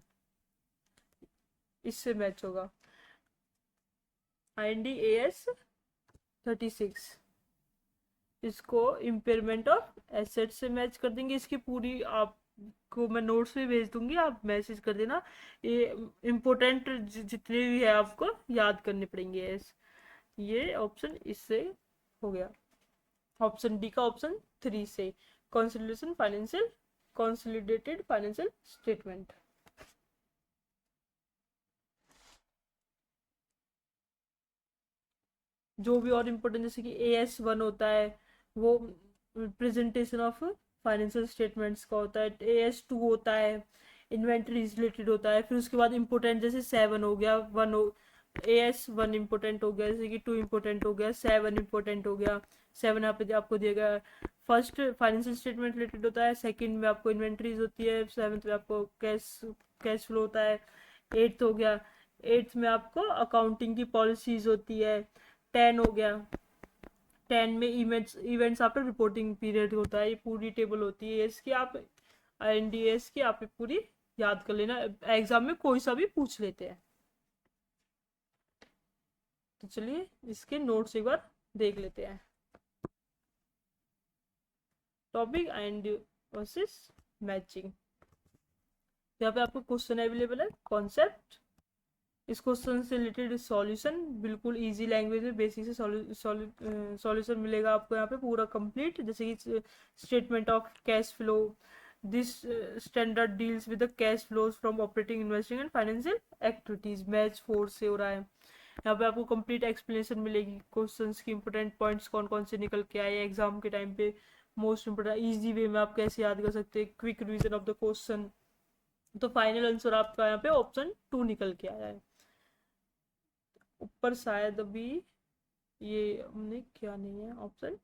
इससे मैच होगा। IND AS 36 इसको इम्पेयरमेंट ऑफ एसेट से मैच कर देंगे। इसकी पूरी आपको मैं नोट्स में भेज दूंगी, आप मैसेज कर देना। ये इम्पोर्टेंट जितने भी है आपको याद करने पड़ेंगे। ये ऑप्शन इससे हो गया। ऑप्शन डी का ऑप्शन 3 से consolidation financial, consolidated financial statement. जो भी और इम्पोर्टेंट, जैसे कि AS 1 होता है, वो प्रेजेंटेशन ऑफ फाइनेंशियल स्टेटमेंट्स का होता है। AS 2 होता है, इन्वेंट्री रिलेटेड होता है। फिर उसके बाद इम्पोर्टेंट जैसे 7 हो गया, 1 हो, AS 1 इम्पोर्टेंट हो गया, जैसे कि 2 इम्पोर्टेंट हो गया, 7 इम्पोर्टेंट हो गया। 7 यहाँ पे आपको दिया गया, फर्स्ट फाइनेंशियल स्टेटमेंट रिलेटेड होता है, सेकंड में आपको इन्वेंट्रीज होती है, 7th में आपको कैश फ्लो होता है, 8th हो गया, 8th में आपको अकाउंटिंग की पॉलिसीज होती है, 10 हो गया, 10 में इवेंट्स आफ्टर रिपोर्टिंग पीरियड होता है। ये पूरी टेबल होती है इसकी, आप IND AS की आप पूरी याद कर लेना, एग्जाम में कोई सा भी पूछ लेते हैं। तो चलिए इसके नोट्स एक बार देख लेते हैं। Topic IND versus matching. यहाँ पे आपको क्वेश्चन अवेलेबल है, कॉन्सेप्ट, इस क्वेश्चन से रिलेटेड सॉल्यूशन, बिल्कुल इजी लैंग्वेज में बेसिक से सॉल्यूशन मिलेगा आपको यहाँ पे पूरा कंप्लीट, जैसे कि statement of cash flow, this standard deals with the cash flows from operating, investing and financial activities, match 4 से हो रहा है। यहाँ पे आपको कंप्लीट एक्सप्लेनेशन मिलेगी, क्वेश्चंस की इंपॉर्टेंट पॉइंट्स कौन कौन से निकल के आए एग्जाम के टाइम पे, मोस्ट इंपोर्टेंट इजी वे में आप कैसे याद कर सकते हैं, quick revision of the question, तो फाइनल आंसर आपका यहाँ पे ऑप्शन 2 निकल के आया है। ऊपर शायद अभी ये हमने क्या नहीं है, ऑप्शन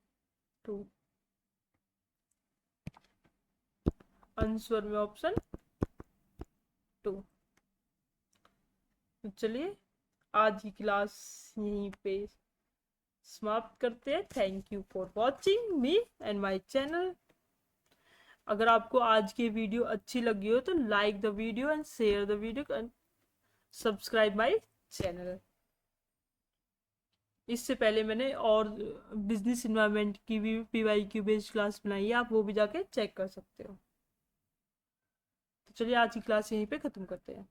2 आंसर में ऑप्शन 2। तो चलिए आज की क्लास यहीं पे समाप्त करते हैं। Thank you for watching me and my channel. अगर आपको आज की वीडियो अच्छी लगी हो तो like the video and share the video and subscribe my channel. इससे पहले मैंने और बिजनेस इन्वायरमेंट की भी PYQ बेस्ड क्लास बनाई है, आप वो भी जाके चेक कर सकते हो। तो चलिए आज की क्लास यहीं पे ख़त्म करते हैं।